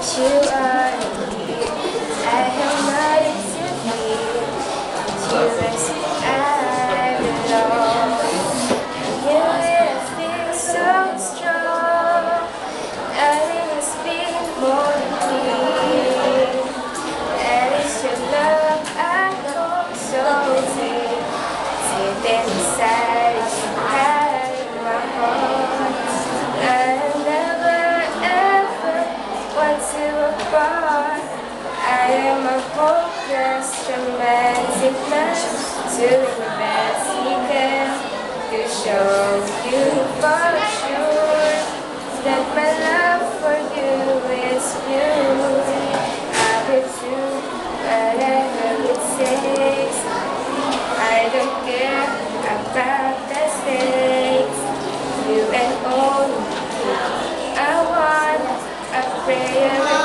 You are me. I have nothing to fear. To rest I belong. You will feel so strong. Nothing has been more than me. And it's your love I hold so deep. Deep inside, you hide my heart. I never ever want to apart. I am a hopeless romantic man, doing the best he can to show you for sure that my love for you is pure. I will do whatever it takes. I don't care about the stakes. You and only I want a prayer.